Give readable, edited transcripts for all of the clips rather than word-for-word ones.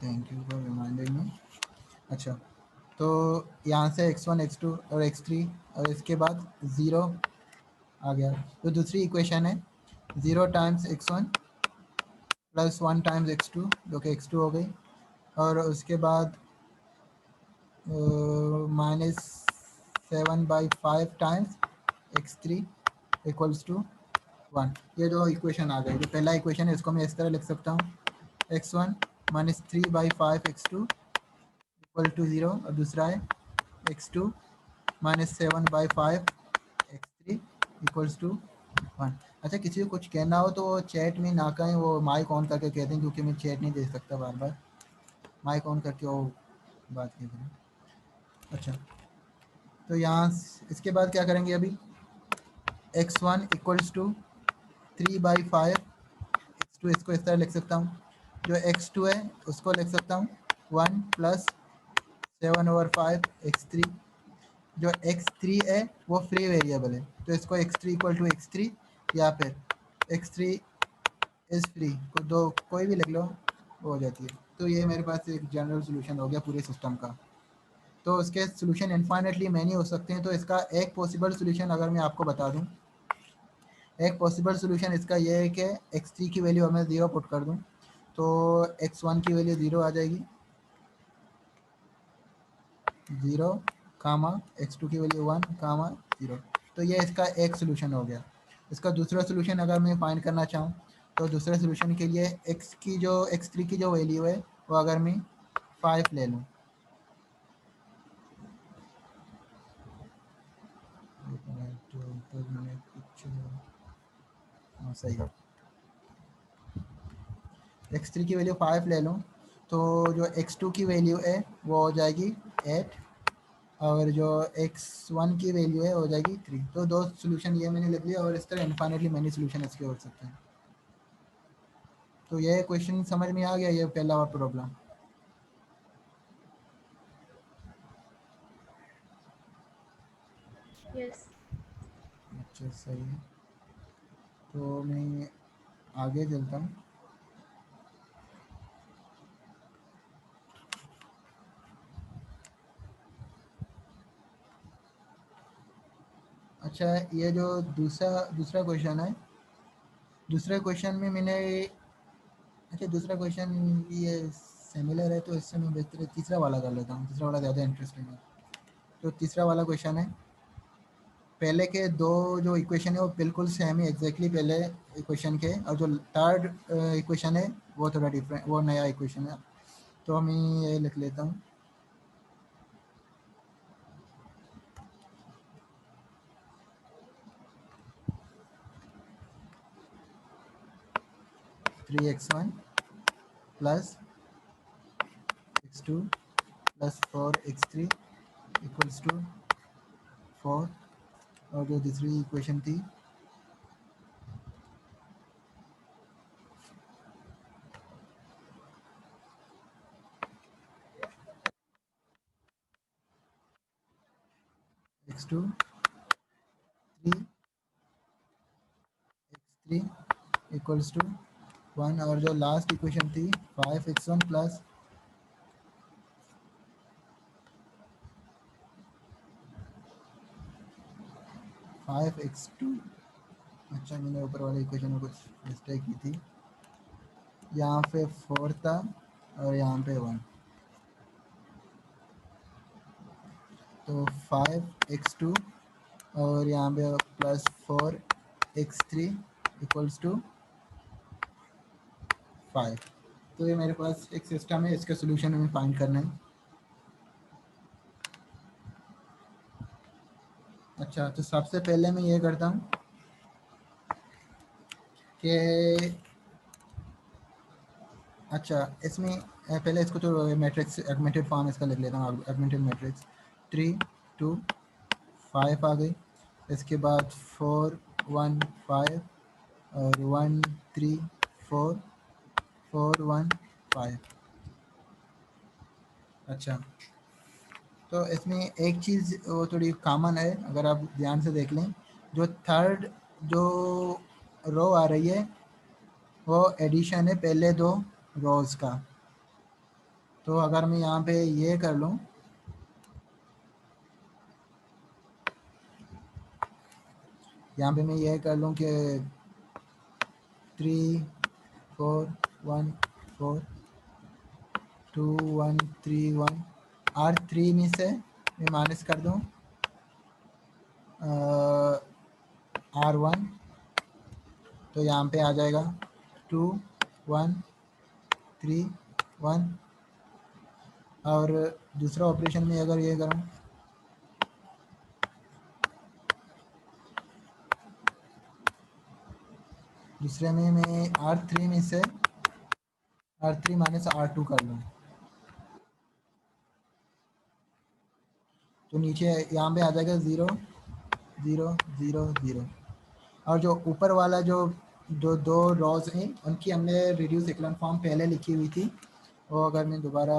Thank you for reminding me. अच्छा, तो यहाँ से x1 x2 और x3 और इसके बाद 0 आ गया। तो दूसरी इक्वेशन है 0 times x1 plus 1 times x2 जो कि x2 हो गई, और उसके बाद -7/5 टाइम्स x3 इक्वल्स टू 1। ये जो इक्वेशन आ गई, जो पहला इक्वेशन है इसको मैं इस तरह लिख सकता हूँ x1 -3/5 x2 इक्वल टू 0, और दूसरा है x2 -7/5 x3 इक्वल्स टू 1। अच्छा, किसी को कुछ कहना हो तो वो चैट में ना कहें, वो माइक ऑन करके कह दें, क्योंकि मैं चैट नहीं दे सकता बार बार। माइक ऑन करके वो बात की करें। अच्छा, तो यहाँ इसके बाद क्या करेंगे अभी, x1 इक्वल्स टू 3/5 x2, इसको इस तरह लिख सकता हूँ। जो x2 है उसको लिख सकता हूँ 1 प्लस 7/5 x3। जो x3 है वो फ्री वेरिएबल है, तो इसको x3 इक्वल टू x3 या फिर x3 इज़ फ्री, दो कोई भी लिख लो वो हो जाती है। तो ये मेरे पास एक जनरल सोल्यूशन हो गया पूरे सिस्टम का। तो उसके सोल्यूशन इनफाइनेटली मैनी हो सकते हैं। तो इसका एक पॉसिबल सोल्यूशन अगर मैं आपको बता दूं, एक पॉसिबल सोल्यूशन इसका ये है कि x3 की वैल्यू हमें 0 पुट कर दूं, तो x1 की वैल्यू 0 आ जाएगी, 0 कामा x2 की वैल्यू 1 कामा 0। तो ये इसका एक सोल्यूशन हो गया। इसका दूसरा सोल्यूशन अगर मैं फाइंड करना चाहूँ, तो दूसरे सोल्यूशन के लिए x3 की जो वैल्यू है वो अगर मैं 5 ले लूँ, मैंने कुछ सही है, x3 की वैल्यू 5 ले लूँ, तो जो x2 की वैल्यू है वो हो जाएगी 8, और जो x1 की वैल्यू है हो जाएगी 3। तो दो सोल्यूशन ये मैंने लिख लिया, और इस तरह इनफाइनेटली मैनी सोल्यूशन इसके हो सकते हैं। तो ये क्वेश्चन समझ में आ गया, ये पहला और प्रॉब्लम। यस। अच्छा, सही है। तो मैं आगे चलता हूँ। अच्छा, ये जो दूसरा दूसरा क्वेश्चन है, दूसरे क्वेश्चन में मैंने, अच्छा दूसरा क्वेश्चन ये सिमिलर है, तो इससे मैं बेहतर तीसरा वाला कर लेता हूँ। तीसरा वाला ज़्यादा इंटरेस्टिंग है। तो तीसरा वाला क्वेश्चन है, पहले के दो जो इक्वेशन है वो बिल्कुल सेम ही एग्जैक्टली पहले इक्वेशन के, और जो थर्ड इक्वेशन है वो थोड़ा डिफरेंट, वो नया इक्वेशन है। तो मैं ये लिख लेता हूँ, 3x1 plus x2 plus 4x3 equals to 4। और जो दूसरी इक्वेशन थी x2 3 x3 इक्वल्स टू 1, और जो लास्ट इक्वेशन थी 5x1 प्लस 5x2। अच्छा, मैंने ऊपर वाले इक्वेशन में कुछ मिस्टेक की थी, यहाँ पे 4 था और यहाँ पे 1। तो 5x2 और यहाँ पे प्लस 4x3 इक्वल्स टू 5। तो ये मेरे पास एक सिस्टम है, इसका सोल्यूशन हमें फाइंड करना है। अच्छा, तो सबसे पहले मैं ये करता हूँ कि, अच्छा इसमें पहले इसको तो मैट्रिक्स एगमेंटेड फॉर्म इसका लिख लेता हूँ। एगमेंटेड मैट्रिक्स 3 2 5 आ गई, इसके बाद 4 1 5 और 1 3 4 4 1 5। अच्छा, तो इसमें एक चीज़ वो थोड़ी कॉमन है, अगर आप ध्यान से देख लें, जो थर्ड जो रो आ रही है वो एडिशन है पहले दो रोज़ का। तो अगर मैं यहाँ पे ये कर लूँ, यहाँ पे मैं ये कर लूँ कि 3 4 1 4 2 1 3 1 R3 में से मैं माइनस कर दूँ R1, तो यहाँ पे आ जाएगा 2 1 3 1। और दूसरा ऑपरेशन में अगर ये करूँ, दूसरे में मैं R3 में से R3 माइनस R2 कर लूँ, तो नीचे यहाँ पे आ जाएगा 0 0 0 0। और जो ऊपर वाला जो दो रॉज हैं उनकी हमने रिड्यूस इक्वलन फॉर्म पहले लिखी हुई थी, वो अगर मैं दोबारा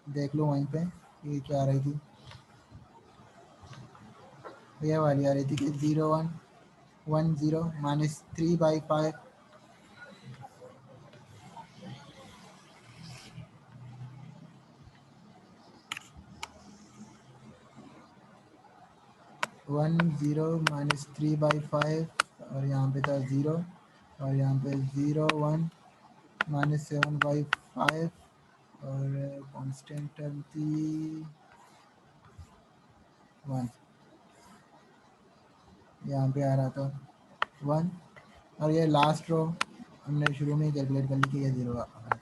देख लूँ वहीं पे ये क्या आ रही थी, ये वाली आ रही थी कि 0 1 1 0 माइनस 3/5 1 0 माइनस 3/5, और यहाँ पे था 0, और यहाँ पे 0 1 माइनस 7/5, और कांस्टेंट टर्म थी 1, यहाँ पे आ रहा था 1, और ये लास्ट रो हमने शुरू में ही कैलकुलेट कर ली कि ये 0 आ रहा है।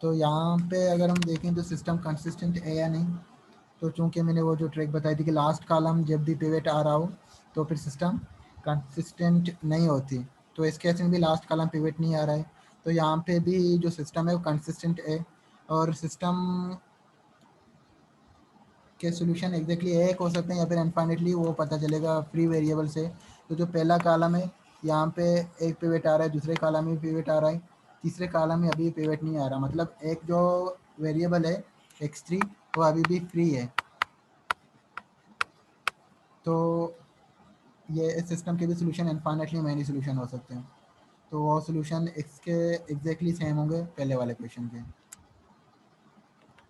तो यहाँ पे अगर हम देखें तो सिस्टम कंसिस्टेंट है या नहीं, तो चूंकि मैंने वो जो ट्रिक बताई थी कि लास्ट कॉलम जब भी पिवट आ रहा हो तो फिर सिस्टम कंसिस्टेंट नहीं होती, तो इस केस में भी लास्ट कॉलम पिवट नहीं आ रहा है, तो यहाँ पे भी जो सिस्टम है वो कंसिस्टेंट है। और सिस्टम के सोल्यूशन एग्जैक्टली एक हो सकते हैं या फिर इनफाइनेटली, वो पता चलेगा फ्री वेरिएबल से। तो जो पहला कॉलम है यहाँ पे एक पिवट आ रहा है, दूसरे कॉलम में पिवट आ रहा है, तीसरे कॉलम में अभी पिवट नहीं आ रहा, मतलब एक जो वेरिएबल है x3 वो अभी भी फ्री है। तो ये इस सिस्टम के भी सोल्यूशन इनफाइनेटली मैनी सोल्यूशन हो सकते हैं, तो वो सोल्यूशन इसके एग्जैक्टली सेम होंगे पहले वाले क्वेश्चन के,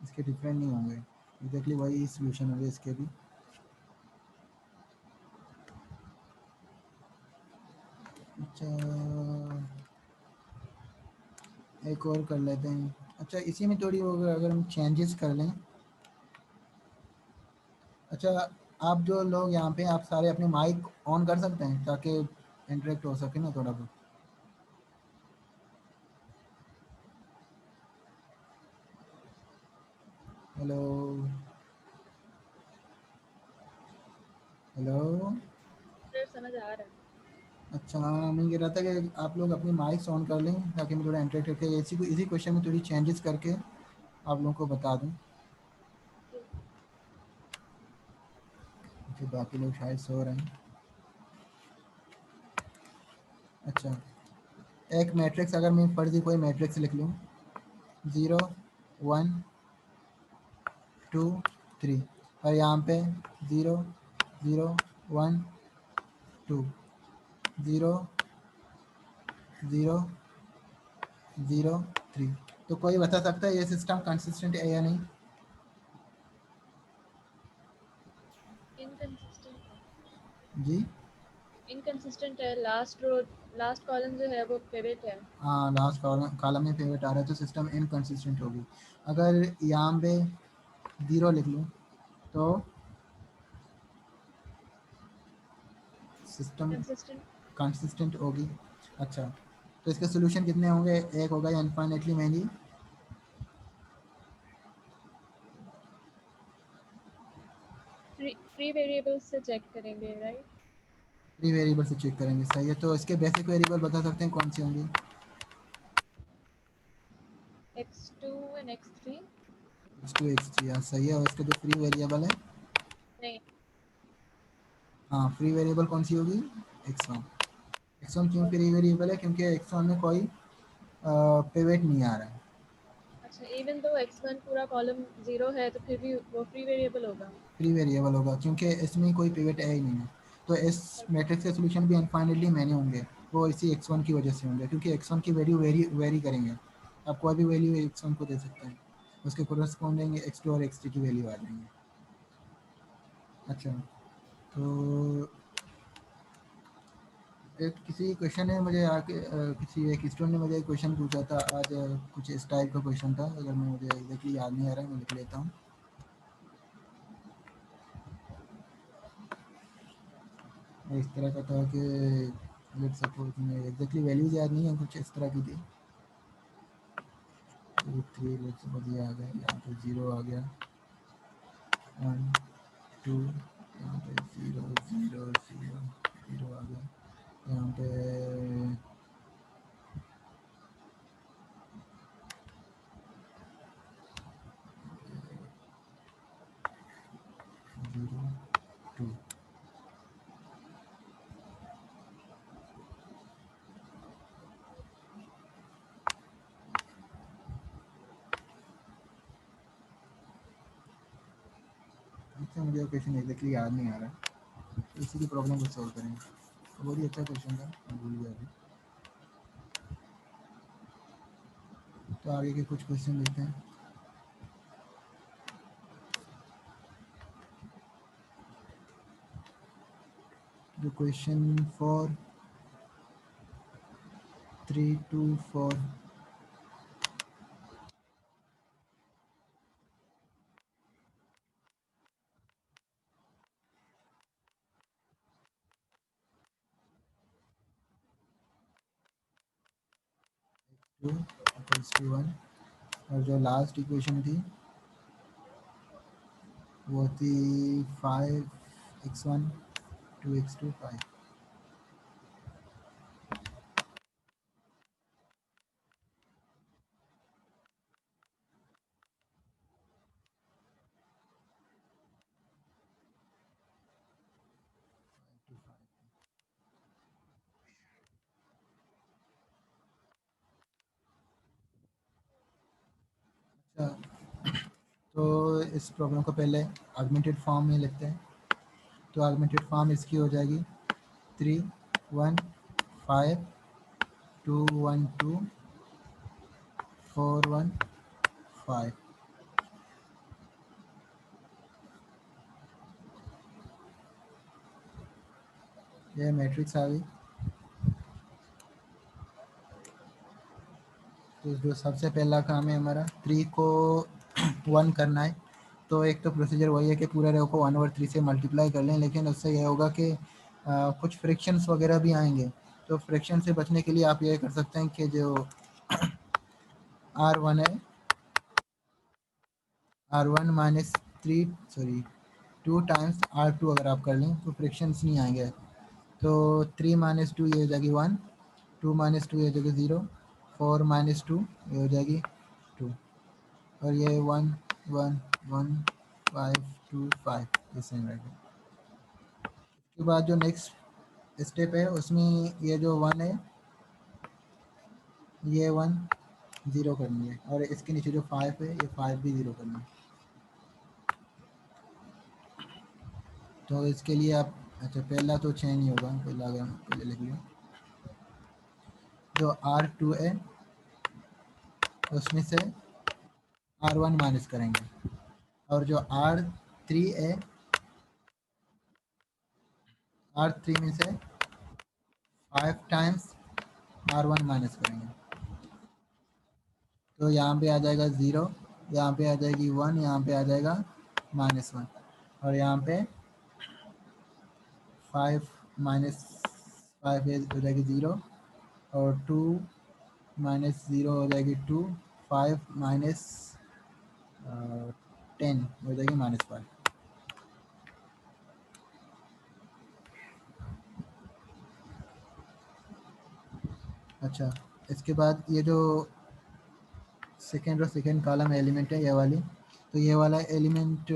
इसके डिफरेंट नहीं होंगे, एग्जैक्टली वही सोल्यूशन होंगे इसके भी। अच्छा, एक और कर लेते हैं। अच्छा, इसी में थोड़ी अगर हम चेंजेस कर लें। अच्छा, आप जो लोग यहाँ पे आप सारे अपने माइक ऑन कर सकते हैं ताकि इंटरेक्ट हो सके ना थोड़ा बहुत। Hello hello. सर समझ आ रहा है। अच्छा, मैं कह रहा था कि आप लोग अपनी माइक्स ऑन कर लें ताकि मैं थोड़ा इंटरेक्ट करके इसी क्वेश्चन में थोड़ी चेंजेस करके आप लोगों को बता दूं। फिर बाकी लोग शायद सो रहे हैं। अच्छा, एक मैट्रिक्स अगर मैं फर्जी कोई मैट्रिक्स लिख लूँ, 0 1 2 3, और यहाँ पे 0 0 1 2 0 0 0 3, तो कोई बता सकता है ये सिस्टम कंसिस्टेंट है या नहीं? इनकंसिस्टेंट है। जी इनकंसिस्टेंट है, लास्ट रो, लास्ट कॉलम जो है वो पिवट है। हाँ, लास्ट कॉलम में पिवट आ रहा है तो सिस्टम इनकंसिस्टेंट होगी। अगर यहाँ पे 0 लिख लूँ तो सिस्टम कंसिस्टेंट। कंसिस्टेंट होगी। अच्छा, तो इसके सोल्यूशन कितने होंगे? एक होगा इनफाइनेटली मैनी, फ्री वेरिएबल से चेक करेंगे, राइट? फ्री वेरिएबल से चेक करेंगे, सही है। तो इसके बेसिक वेरिएबल बता सकते हैं कौन सी होंगी? x2 and x3। x2 x3, हाँ सही है। और इसके जो फ्री वेरिएबल है, नहीं, हाँ फ्री वेरिएबल कौन सी होगी? x1। x1 क्यों फ्री वेरिएबल है? क्योंकि x1 में कोई पिवट नहीं आ रहा है। अच्छा, इवन दो x1 पूरा कॉलम 0 है तो फिर भी वो फ्री वेरिएबल होगा। फ्री वेरिएबल होगा क्योंकि इसमें कोई पिवट है ही नहीं है। तो इस मैट्रिक्स के सोल्यूशन भी इनफाइनेटली मैनी होंगे, वो इसी x1 की वजह से होंगे क्योंकि x1 की वैल्यू वेरी वेरी करेंगे। आप कोई भी वैल्यू x1 को दे सकते हैं, उसके कोरस्पॉन्डिंग x2 और x3 की वैल्यू आ जाएंगे। अच्छा, तो एक किसी क्वेश्चन है मुझे आके किसी एक स्टूडेंट ने मुझे क्वेश्चन पूछा था आज, कुछ इस टाइप का क्वेश्चन था, अगर मैं मुझे एग्जैक्टली याद नहीं आ रहा है मैं लिख लेता हूँ। इस तरह का था कि लेट सपोज, मैं एग्जैक्टली वैल्यूज याद नहीं है, कुछ इस तरह की थी। 2 3 लेट सपोज ये आ गया, यहाँ पे 0 आ गया, 1 2, यहाँ पे 0 0 0 0 आ गया, यहाँ पे 0 2। अच्छा, मुझे क्वेश्चन एग्जैक्टली याद नहीं आ रहा है, तो इसी की प्रॉब्लम को सॉल्व करेंगे। तो बहुत ही अच्छा क्वेश्चन था, मैं भूल गया अभी। तो आगे के कुछ क्वेश्चन देखते हैं। The question for 3 to 4. X2 equals to 1, और जो लास्ट इक्वेशन थी वो थी 5x1 2x2 5। अच्छा, तो इस प्रॉब्लम को पहले आर्गुमेंटेड फॉर्म में लिखते हैं। तो आर्गुमेंटेड फॉर्म इसकी हो जाएगी 3 1 5 2 1 2 4 1 5। ये मैट्रिक्स आ गई। तो जो सबसे पहला काम है हमारा 3 को 1 करना है। तो एक तो प्रोसीजर वही है कि पूरे रो को 1/3 से मल्टीप्लाई कर लें, लेकिन उससे यह होगा कि कुछ फ्रिक्शंस वगैरह भी आएंगे। तो फ्रिक्शन से बचने के लिए आप ये कर सकते हैं कि जो R1 है, R1 minus 3 sorry 2 times R2 अगर आप कर लें तो फ्रिक्शंस नहीं आएंगे। तो 3 माइनस 2 ये हो जाएगी 1, 2 माइनस 2 ये हो जाएगी 0, 4 माइनस 2 ये हो जाएगी 2, और ये 1 1 1 5 2 5 ये सेम रहेगा। उसके बाद जो नेक्स्ट स्टेप है उसमें ये जो 1 है ये 1 0 करनी है, और इसके नीचे जो 5 है ये 5 भी 0 करनी है। तो इसके लिए आप, अच्छा पहला तो चेंज नहीं होगा, पहला अगर पहले लिख लिया, जो R2 है उसमें से R1 माइनस करेंगे, और जो R3 है R3 में से 5 टाइम्स R1 माइनस करेंगे। तो यहाँ पे आ जाएगा 0, यहाँ पे आ जाएगी 1, यहाँ पे आ जाएगा -1, और यहाँ पे 5 माइनस 5 हो जाएगी 0, और 2 माइनस 0 हो जाएगी 2, 5 माइनस 10 हो जाएगी -5। अच्छा, इसके बाद ये जो सेकेंड और सेकेंड कॉलम एलिमेंट है ये वाली, तो ये वाला एलिमेंट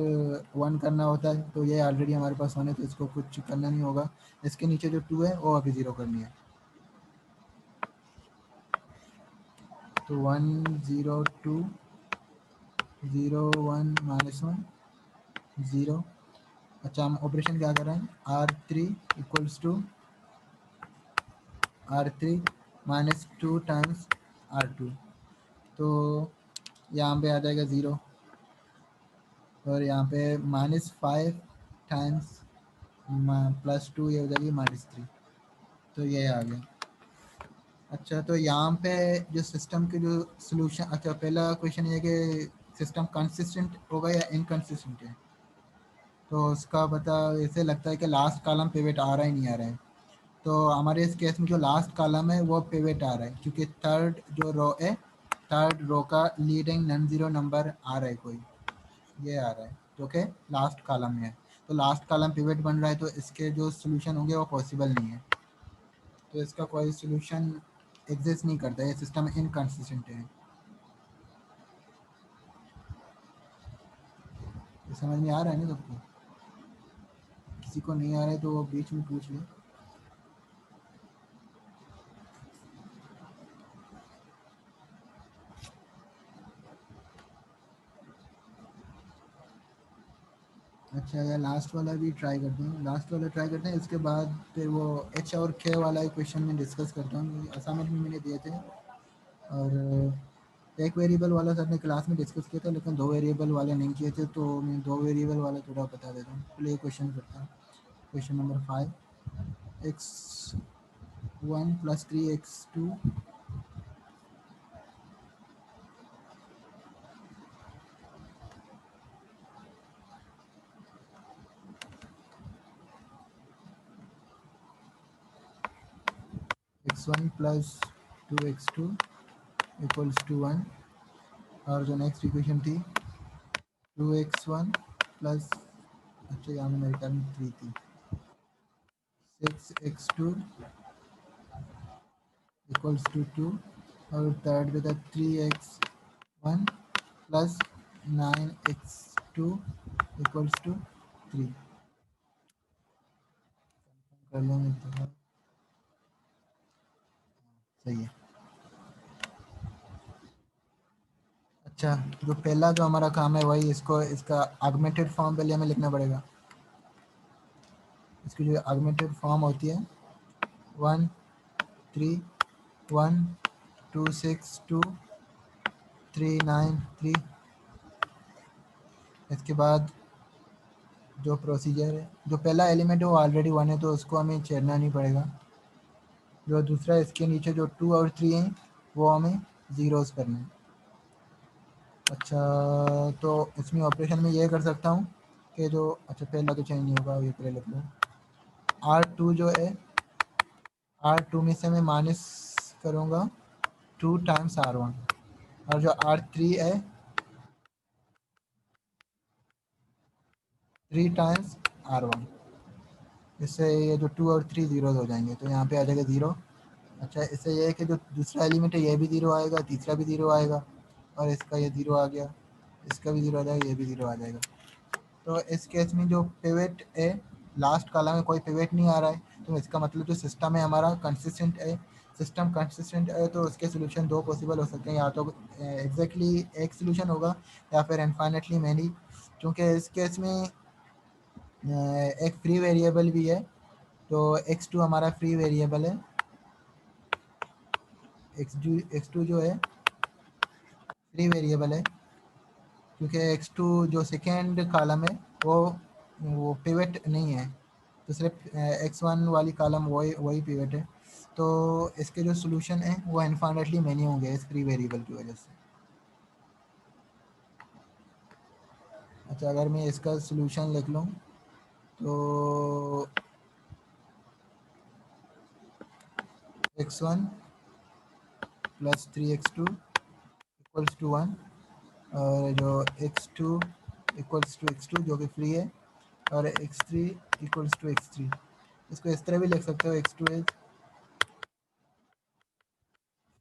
1 करना होता है, तो ये ऑलरेडी हमारे पास 1 है तो इसको कुछ करना नहीं होगा। इसके नीचे जो 2 है वो अभी 0 करनी है। तो 1 0 2 0 1 -1 0। अच्छा, हम ऑपरेशन क्या कर रहे हैं, R3 equals to R3 -2 times R2। तो यहाँ पे आ जाएगा 0 और यहाँ पे -5 टाइम्स +2 ये हो जाएगी -3। तो ये आ गया। अच्छा, तो यहाँ पे जो सिस्टम के जो सोल्यूशन, अच्छा पहला क्वेश्चन ये कि सिस्टम कंसिस्टेंट होगा या इनकंसिस्टेंट है। तो उसका पता ऐसे लगता है कि लास्ट कॉलम पिवट आ रहा ही नहीं आ रहा है। तो हमारे इस केस में जो लास्ट कॉलम है वो पिवट आ रहा है, क्योंकि थर्ड जो रो है, थर्ड रो का लीडिंग नॉन जीरो नंबर आ रहा है कोई, ये आ रहा है जो कि लास्ट कॉलम में है। तो लास्ट कॉलम पिवट बन रहा है, तो इसके जो सोल्यूशन होंगे वो पॉसिबल नहीं है। तो इसका कोई सोल्यूशन एग्जिस्ट नहीं करता है, सिस्टम इनकंसिस्टेंट है। ये समझ में आ रहा है ना सबको? किसी को नहीं आ रहा है तो वो बीच में पूछ ले। अच्छा, या लास्ट वाला भी ट्राई करते हैं, लास्ट वाला ट्राई करते हैं, इसके बाद फिर वो एच और के वाला क्वेश्चन में डिस्कस करता हूँ। असाइनमेंट में मैंने दिए थे, और एक वेरिएबल वाला सर ने क्लास में डिस्कस किया था, लेकिन दो वेरिएबल वाले नहीं किए थे, तो मैं दो वेरिएबल वाला थोड़ा बता देता हूँ। पहले ये क्वेश्चन करता हूँ। Question number 5, x1 + 3x2 x1 + 2x2 = 1। और जो नेक्स्ट इक्वेशन थी 2x1 प्लस, अच्छा यहाँ में मेरे ख्याल में 3 थी, 6x2 = 2। और थर्ड पे था 3x1 प्लस 9x2 = 3। कर लो, मैं तो सही है। अच्छा, जो पहला जो हमारा काम है वही, इसको इसका आगमेंटेड फॉर्म पहले हमें लिखना पड़ेगा। इसकी जो आगमेंटेड फॉर्म होती है 1 3 1 2 6 2 3 9 3। इसके बाद जो प्रोसीजर है, जो पहला एलिमेंट है वो ऑलरेडी 1 है, तो उसको हमें छेड़ना नहीं पड़ेगा। जो दूसरा, इसके नीचे जो 2 और 3 हैं वो हमें ज़ीरोज़ करने हैं। अच्छा, तो इसमें ऑपरेशन में ये कर सकता हूँ कि जो, अच्छा पहला तो चेंज नहीं होगा, ये पहले लिख लो। R2 जो है, R2 में से मैं माइनस करूँगा 2 टाइम्स R1, और जो R3 है 3 टाइम्स R1। इससे ये जो 2 और 3 ज़ीरोज़ हो जाएंगे, तो यहाँ पे आ जाएगा 0। अच्छा, इससे ये है कि जो दूसरा एलिमेंट है ये भी 0 आएगा, तीसरा भी 0 आएगा, और इसका ये 0 आ गया, इसका भी 0 आ जाएगा, ये भी 0 आ जाएगा। तो इस केस में जो पिवट है, लास्ट कॉलम में कोई पिवट नहीं आ रहा है, तो इसका मतलब जो सिस्टम है हमारा कंसिस्टेंट है। सिस्टम कंसिस्टेंट है तो उसके सोल्यूशन दो पॉसिबल हो सकते हैं, या तो एग्जैक्टली एक सोल्यूशन होगा या फिर इनफाइनेटली मैनी। क्योंकि इस केस में एक फ्री वेरिएबल भी है, तो x2 हमारा फ्री वेरिएबल है। x2 जो है फ्री वेरिएबल है, क्योंकि x2 जो सेकेंड कॉलम है वो पिवट नहीं है, तो सिर्फ x1 वाली कॉलम वही वही पिवट है। तो इसके जो सोल्यूशन है वो इनफाइनेटली मैनी होंगे इस फ्री वेरिएबल की वजह से। अच्छा, अगर मैं इसका सोल्यूशन लिख लूँ तो x1 + 3x2 = 1, और जो x2 = x2 जो कि फ्री है, और x3 = x3। इसको इस तरह भी लिख सकते हो, x2 इज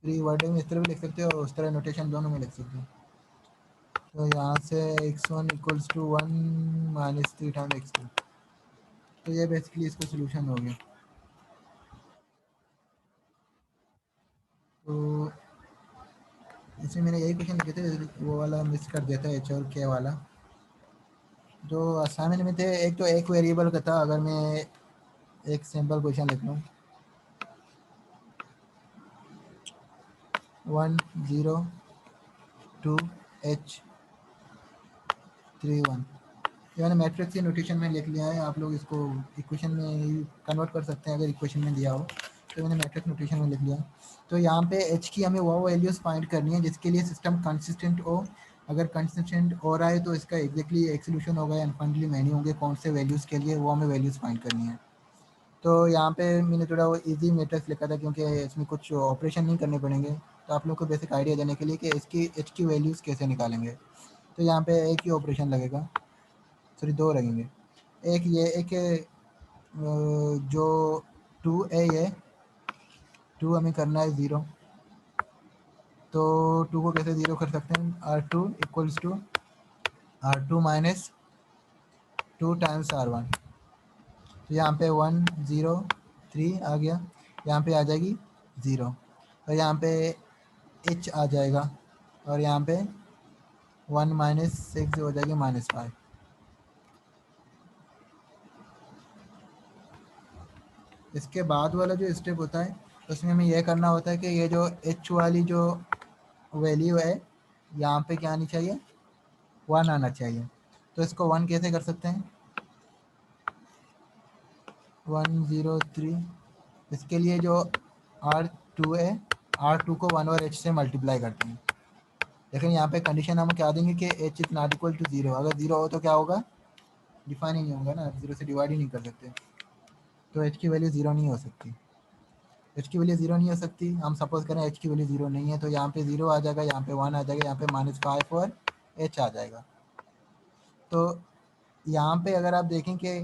फ्री वर्डिंग में इस तरह भी लिख सकते हो, और उस तरह नोटेशन दोनों में लिख सकते हो। तो यहाँ से x1 = 1 - 3 टाइम x2। तो ये बेसिकली इसका सोल्यूशन हो गया। तो इसमें मैंने यही क्वेश्चन लिखे थे, वो वाला मिस कर दिया था, एच और के वाला। जो असाइनमेंट में थे, एक तो एक वेरिएबल का था। अगर मैं एक सिंपल क्वेश्चन लिख लूँ 1 0 2 H 3 1। ये मैंने मैट्रिक्स की नोटेशन में लिख लिया है, आप लोग इसको इक्वेशन में कन्वर्ट कर सकते हैं अगर इक्वेशन में दिया हो, तो मैंने मैट्रिक्स नोटेशन में लिख लिया। तो यहाँ पे एच की हमें वो वैल्यूज़ फाइंड करनी है जिसके लिए सिस्टम कंसिस्टेंट हो। अगर कंसिस्टेंट हो रहा है तो इसका एग्जैक्टली एक सोल्यूशन होगा, इनफाइनटली मैनी होंगे कौन से वैल्यूज़ के लिए, वो हमें वैल्यूज़ फाइंड करनी है। तो यहाँ पे मैंने थोड़ा वो इजी मैट्रिक्स लिखा था क्योंकि इसमें कुछ ऑपरेशन नहीं करने पड़ेंगे, तो आप लोग को बेसिक आइडिया देने के लिए कि इसकी एच की वैल्यूज़ कैसे निकालेंगे। तो यहाँ पे एक ही ऑपरेशन लगेगा, सॉरी दो लगेंगे। एक ये एक जो 2a है, 2 हमें करना है 0, तो 2 को कैसे 0 कर सकते हैं, R2 equals to R2 minus 2 times R1। तो यहाँ पे 1 0 3 आ गया, यहाँ पे आ जाएगी 0, और यहाँ पे h आ जाएगा, और यहाँ पे 1 माइनस 6 हो जाएगी -5। इसके बाद वाला जो स्टेप होता है उसमें हमें यह करना होता है कि ये जो h वाली जो वैल्यू है यहाँ पे क्या आनी चाहिए, 1 आना चाहिए। तो इसको 1 कैसे कर सकते हैं, 103। इसके लिए जो R2 है, R2 को 1 और h से मल्टीप्लाई करते हैं, लेकिन यहाँ पे कंडीशन हम क्या देंगे कि h is not equal to 0। अगर 0 हो तो क्या होगा, डिफाइन ही नहीं होगा ना, 0 से डिवाइड ही नहीं कर सकते, तो h की वैल्यू 0 नहीं हो सकती। h की वैल्यू 0 नहीं हो सकती, हम सपोज करें h की वैल्यू 0 नहीं है, तो यहाँ पे 0 आ जाएगा, यहाँ पे 1 आ जाएगा, यहाँ पे -5 और h आ जाएगा। तो यहाँ पे अगर आप देखें कि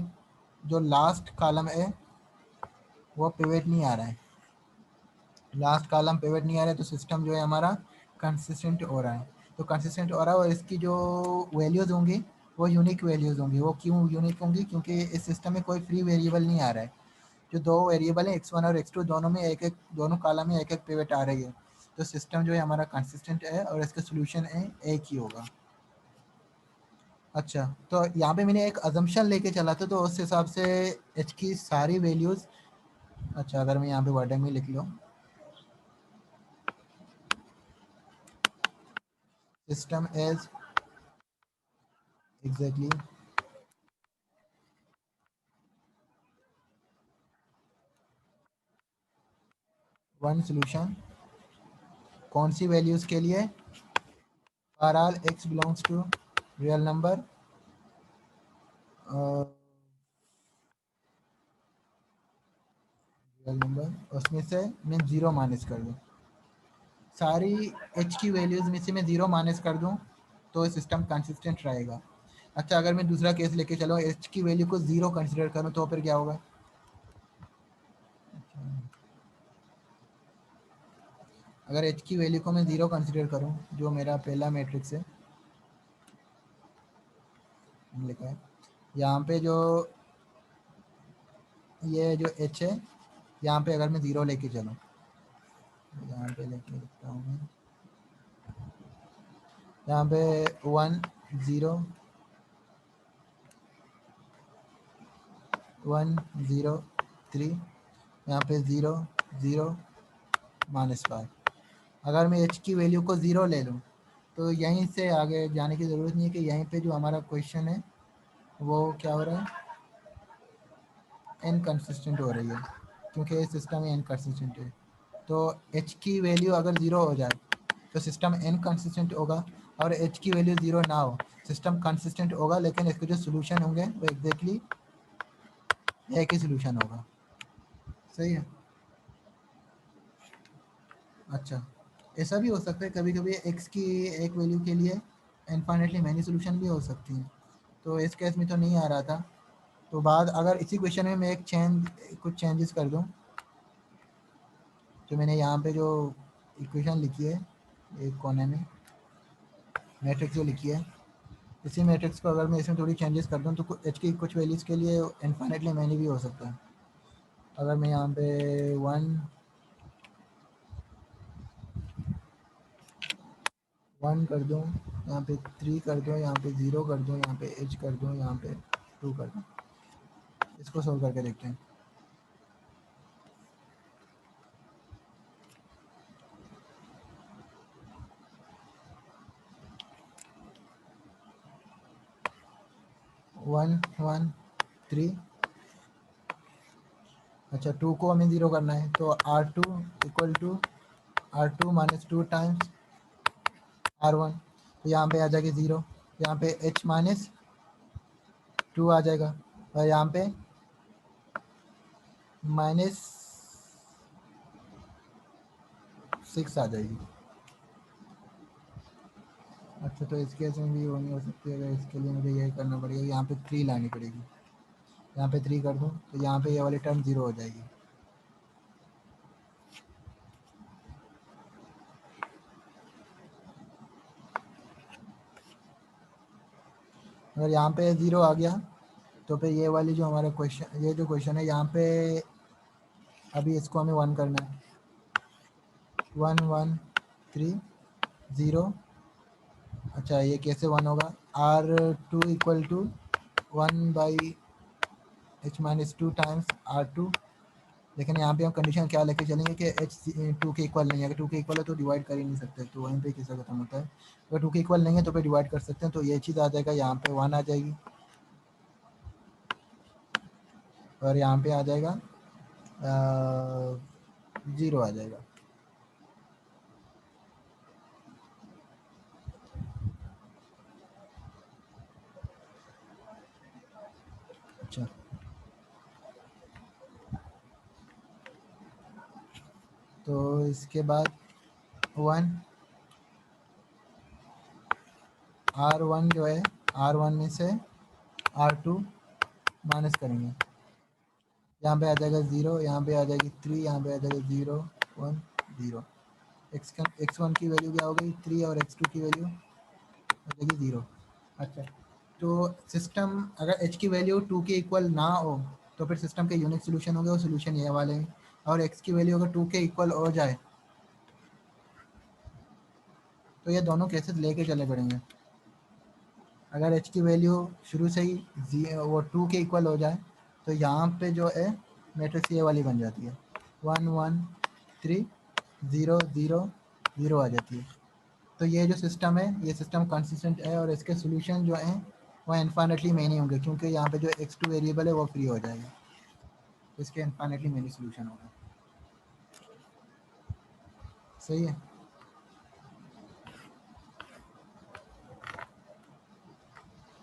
जो लास्ट कॉलम है वो पिवट नहीं आ रहा है, लास्ट कॉलम पिवट नहीं आ रहा है, तो सिस्टम जो है हमारा कंसिस्टेंट हो रहा है। तो कंसिस्टेंट हो रहा है और इसकी जो वैल्यूज़ होंगी वो यूनिक वैल्यूज़ होंगी। वो क्यों यूनिक होंगी, क्योंकि इस सिस्टम में कोई फ्री वेरिएबल नहीं आ रहा है। जो दो वेरिएबल है x1 और x2, दोनों में एक एक, दोनों कॉलम में एक एक पिवट आ रही है, तो सिस्टम जो है हमारा कंसिस्टेंट है और इसका सोल्यूशन है एक ही होगा। अच्छा, तो यहाँ पे मैंने एक अजम्पशन लेके चला था, तो उस हिसाब से h की सारी वैल्यूज़, अच्छा अगर मैं यहाँ पे वर्डिंग में लिख लूँ, system as exactly one solution, कौन सी वैल्यूज़ के लिए, for all x belongs to real number, real number, उसमें से मैं 0 माइनस कर दूँ, सारी h की वैल्यूज़ में से मैं 0 माइनस कर दूँ तो सिस्टम कंसिस्टेंट रहेगा। अच्छा, अगर मैं दूसरा केस लेके चलूँ, h की वैल्यू को 0 कंसिडर करूँ तो फिर क्या होगा, अगर h की वैल्यू को मैं 0 कंसिडर करूँ, जो मेरा पहला मैट्रिक्स है लिखा है, यहाँ पे जो ये जो h है, यहाँ पे अगर मैं 0 लेके चलूँ, यहाँ पे लेके लिखता हूँ मैं, यहाँ पे 1 0 1 0 3, यहाँ पे 0 0 -5। अगर मैं h की वैल्यू को 0 ले लूँ तो यहीं से आगे जाने की ज़रूरत नहीं है, कि यहीं पे जो हमारा क्वेश्चन है वो क्या हो रहा है, इनकंसिस्टेंट हो रही है, क्योंकि ये सिस्टम इनकंसिस्टेंट है। तो h की वैल्यू अगर 0 हो जाए तो सिस्टम इनकंसिस्टेंट होगा, और h की वैल्यू 0 ना हो सिस्टम कंसिस्टेंट होगा, लेकिन इसके जो सोल्यूशन होंगे वो एग्जैक्टली एक ही सोल्यूशन होगा। सही है। अच्छा, ऐसा भी हो सकता है कभी कभी x की एक वैल्यू के लिए इनफाइनेटली मैनी सोल्यूशन भी हो सकती हैं, तो इस केस में तो नहीं आ रहा था। तो बाद अगर इसी क्वेश्चन में मैं एक कुछ चेंजेस कर दूं, जो मैंने यहाँ पे जो इक्वेशन लिखी है एक कोने में, मैट्रिक्स जो लिखी है, इसी मैट्रिक्स को अगर मैं इसमें थोड़ी चेंजेस कर दूं तो एच की कुछ वैल्यूज़ के लिए इनफाइनेटली मैनी भी हो सकता है। अगर मैं यहाँ पे 1 कर दूँ, यहाँ पे 3 कर दूँ, यहाँ पे 0 कर दूँ, यहाँ पे h कर दूँ, यहाँ पे 2 कर दूँ, इसको सोल्व करके देखते हैं। 1 1 3। अच्छा 2 को हमें 0 करना है, तो R2 equal to R2 minus 2 times R1, तो यहाँ पे आ जाएगी 0, यहाँ पे H माइनस 2 आ जाएगा, और यहाँ पे माइनस 6 आ जाएगी। अच्छा तो इस केस में भी वो नहीं हो सकती, अगर इसके लिए मुझे यही करना पड़ेगा, यहाँ पे 3 लानी पड़ेगी, यहाँ पे 3 कर दूँ तो यहाँ पे ये वाली टर्म 0 हो जाएगी। अगर यहाँ पे 0 आ गया तो फिर ये वाली जो हमारा क्वेश्चन, ये जो क्वेश्चन है यहाँ पे अभी इसको हमें 1 करना है, 1 1 3 0। अच्छा ये कैसे 1 होगा, R2 equal to 1/H-2 times R2, लेकिन यहाँ पे हम कंडीशन क्या लेके चलेंगे कि H 2 के इक्वल नहीं है, अगर 2 के इक्वल है तो डिवाइड कर ही नहीं सकते, तो वहीं पे किस्सा खत्म होता है। अगर 2 के इक्वल नहीं है तो फिर डिवाइड कर सकते हैं, तो ये चीज़ आ जाएगा, यहाँ पे 1 आ जाएगी और यहाँ पे आ जाएगा 0 आ जाएगा। अच्छा तो इसके बाद 1 R1 जो है, R1 में से R2 माइनस करेंगे, यहाँ पे आ जाएगा 0, यहाँ पे आ जाएगी 3, यहाँ पे आ जाएगा 0 1 0। x1 की वैल्यू क्या हो गई 3 और x2 की वैल्यू हो जाएगी 0। अच्छा तो सिस्टम अगर h की वैल्यू 2 के इक्वल ना हो तो फिर सिस्टम के यूनिक सोल्यूशन हो गए, वो सोल्यूशन ये वाले हैं, और x की वैल्यू अगर 2 के इक्वल हो जाए तो ये दोनों केसेस लेके चले पड़ेंगे। अगर h की वैल्यू शुरू से ही वो 2 के इक्वल हो जाए तो यहाँ पे जो है मैट्रिक्स ये वाली बन जाती है, 1 1 3 0 0 0 आ जाती है। तो ये जो सिस्टम है ये सिस्टम कंसिस्टेंट है, और इसके सोल्यूशन जो हैं वो इन्फाइनेटली मेनी होंगे, क्योंकि यहाँ पे जो x2 वेरिएबल है वो फ्री हो जाएगा, तो इसके इन्फाइनेटली मेनी सोल्यूशन होगा। सही है।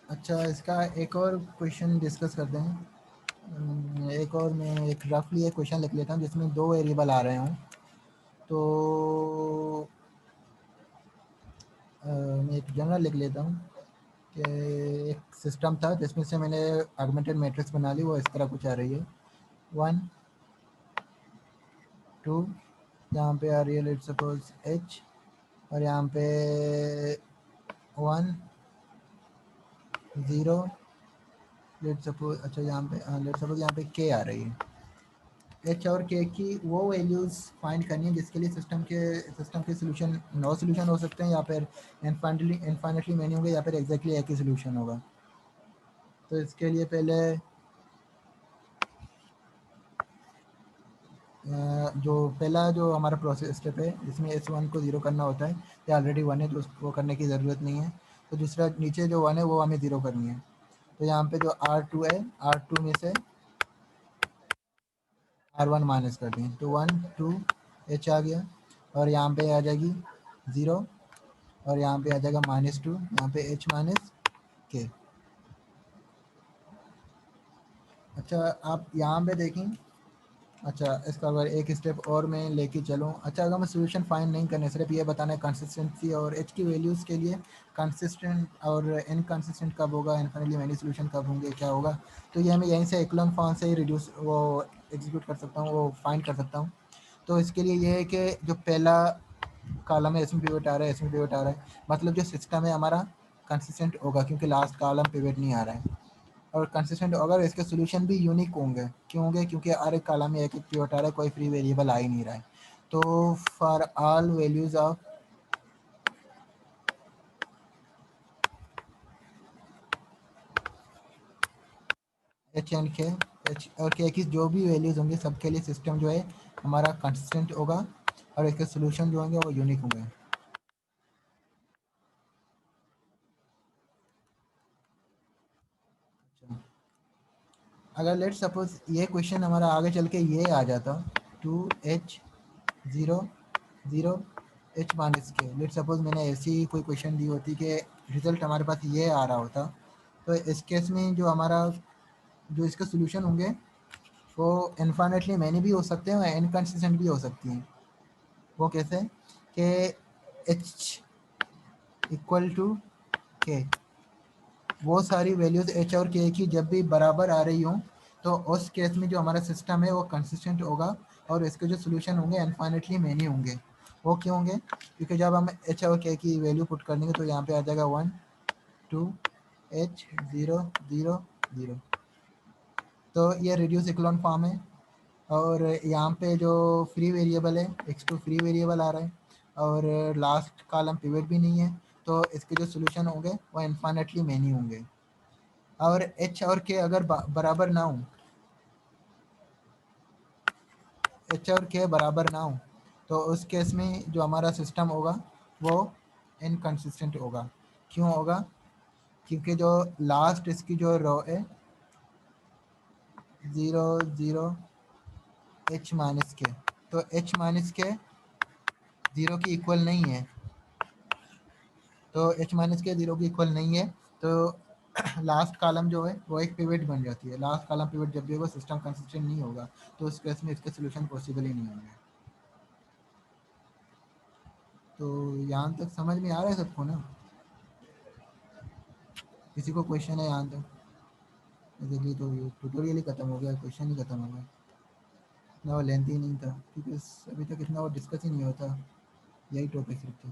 अच्छा इसका एक और क्वेश्चन डिस्कस करते हैं। एक और मैं एक रफली एक क्वेश्चन लिख लेता हूँ जिसमें 2 वेरिएबल आ रहे हों। तो मैं एक जनरल लिख लेता हूँ कि एक सिस्टम था जिसमें से मैंने आर्गुमेंटेड मैट्रिक्स बना ली, वो इस तरह कुछ आ रही है 1 2, यहाँ पे आ रही है लेट्स सपोज h, और यहाँ पे 1 0 लेट्स सपोज, अच्छा यहाँ पे लेट्स सपोज यहाँ पे k आ रही है। एच और के की वो वैल्यूज़ फाइंड करनी है जिसके लिए सिस्टम के सोल्यूशन 9 सोल्यूशन हो सकते हैं, या फिर इनफाइनेटली मैनी होंगे, या फिर एग्जैक्टली एक ही सोल्यूशन होगा। तो इसके लिए पहले जो पहला जो हमारा प्रोसेस स्टेप है जिसमें S1 को 0 करना होता है, ये ऑलरेडी 1 है तो उसको करने की ज़रूरत नहीं है। तो दूसरा नीचे जो 1 है वो हमें 0 करनी है, तो यहाँ पे जो R2 है, R2 में से R1 माइनस कर दें तो 1 2 H आ गया, और यहाँ पे आ जाएगी 0, और यहाँ पे आ जाएगा -2, यहाँ पे H माइनस के। अच्छा आप यहाँ पे देखें, अच्छा इसका अगर एक स्टेप और मैं लेके चलूँ, अच्छा अगर मैं सोल्यूशन फाइंड नहीं करने, सिर्फ ये बताना है कंसिस्टेंसी और H की वैल्यूज़ के लिए कंसिस्टेंट और इनकंसिस्टेंट कब होगा, इनफाइनली मैनी सोल्यूशन कब होंगे, क्या होगा, तो ये मैं यहीं से एक्लोन फॉर्म से ही रिड्यूस वो एग्जीक्यूट कर सकता हूँ, वो फाइंड कर सकता हूँ। तो इसके लिए ये है कि जो पहला कॉलम है इसमें पिवट आ रहा है, इसमें पिवट आ रहा है, मतलब जो सिस्टम है हमारा कंसिस्टेंट होगा, क्योंकि लास्ट कॉलम पिवट नहीं आ रहा है। और कंसिस्टेंट अगर इसके सोल्यूशन भी यूनिक होंगे, क्यों होंगे, क्योंकि हर एक कॉलम में एक एक पिवट आ रहा है, कोई फ्री वेरिएबल आ ही नहीं रहा है। तो for all values of H and के, एच और के की जो भी वैल्यूज होंगे सबके लिए सिस्टम जो है हमारा कंसिस्टेंट होगा, और इसके सोल्यूशन जो होंगे वो यूनिक होंगे। अच्छा अगर लेट सपोज ये क्वेश्चन हमारा आगे चल के ये आ जाता 2h0 0 h - k, let suppose मैंने ऐसी कोई क्वेश्चन दी होती कि रिजल्ट हमारे पास ये आ रहा होता, तो इस केस में जो हमारा जो इसके सोल्यूशन होंगे वो इनफाइनाइटली मैनी भी हो सकते हैं और इनकन्सिस्टेंट भी हो सकती हैं। वो कैसे कि h इक्वल टू के, वो सारी वैल्यूज़ h और k की जब भी बराबर आ रही हों तो उस केस में जो हमारा सिस्टम है वो कंसिस्टेंट होगा और इसके जो सोल्यूशन होंगे इनफाइनाइटली मैनी होंगे। वो क्यों होंगे? क्योंकि जब हम h और k की वैल्यू पुट कर देंगे तो यहाँ पे आ जाएगा 1 2 h 0 0 0। तो ये रिड्यूस इक्लोन फॉर्म है और यहाँ पे जो फ्री वेरिएबल है x2 फ्री वेरिएबल आ रहा है और लास्ट कॉलम पिवट भी नहीं है, तो इसके जो सोल्यूशन होंगे वो इनफाइनाइटली मैनी होंगे। और h और k अगर बराबर ना हो, h और k बराबर ना हो तो उस केस में जो हमारा सिस्टम होगा वो इनकन्सिस्टेंट होगा। क्यों होगा? क्योंकि जो लास्ट इसकी जो रो है 0 0 h माइनस के, तो h माइनस के 0 की इक्वल नहीं है, तो h माइनस के 0 की इक्वल नहीं है तो लास्ट कॉलम जो है वो एक पिवट बन जाती है। लास्ट कॉलम पिवट जब भी होगा सिस्टम कंसिस्टेंट नहीं होगा, तो उस केस में इसके सोल्यूशन पॉसिबल ही नहीं होंगे। तो यहाँ तक समझ में आ रहा है सबको ना? किसी को क्वेश्चन है यहाँ तक? बेसिकली तो ये ट्यूटोरियल ही खत्म हो गया, क्वेश्चन ही खत्म हो गया। इतना वो लेंथी नहीं था क्योंकि अभी तक इतना वो डिस्कस ही नहीं होता, यही टॉपिक सिर्फ थे।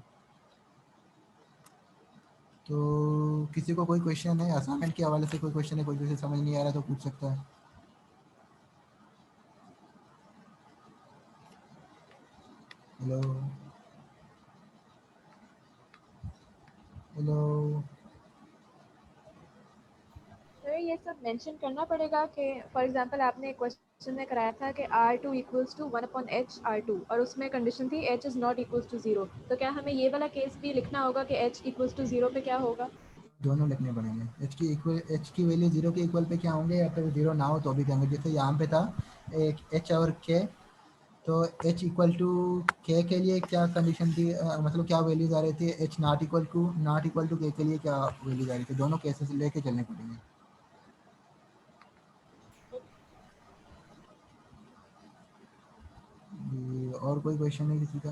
तो किसी को कोई क्वेश्चन है असाइनमेंट के हवाले से? कोई क्वेश्चन है, कोई किसी समझ नहीं आ रहा तो पूछ सकता है। Hello hello. सर ये सब मेंशन करना पड़ेगा कि फॉर एग्जांपल आपने एक क्वेश्चन में कराया था कि R2 equals to 1/h R2 और उसमें कंडीशन थी h is not equals to 0, तो क्या हमें ये वाला केस भी लिखना होगा कि h इक्वल्स टू 0 पे क्या होगा? दोनों लिखने पड़ेंगे। एच की वैल्यू 0 के इक्वल पे क्या होंगे या फिर 0 ना हो तो भी क्या होंगे? जैसे यहाँ पे था एक एच और के, तो h इक्वल टू के के लिए क्या कंडीशन थी, मतलब क्या वैल्यूज आ रही थी? h नॉट इक्वल टू के लिए क्या वैल्यूज आ रही थी? दोनों केसेस लेके चलने पड़ेंगे। और कोई क्वेश्चन है किसी का?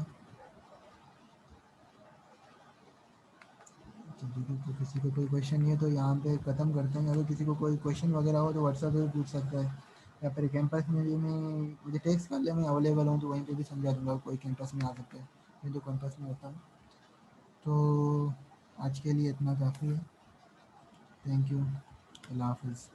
तो तो किसी को कोई क्वेश्चन नहीं है तो यहाँ पे ख़त्म करते हैं। अगर किसी को कोई क्वेश्चन वगैरह हो तो व्हाट्सएप पे पूछ सकता है या फिर कैंपस में भी मैं मुझे टेक्स्ट कर ले, मैं अवेलेबल हूँ तो वहीं पे भी समझा दूँगा। कोई कैंपस में आ सकता है, मैं तो कैंपस में होता हूँ। तो आज के लिए इतना काफ़ी है। Thank you. अल्लाह हाफिज़।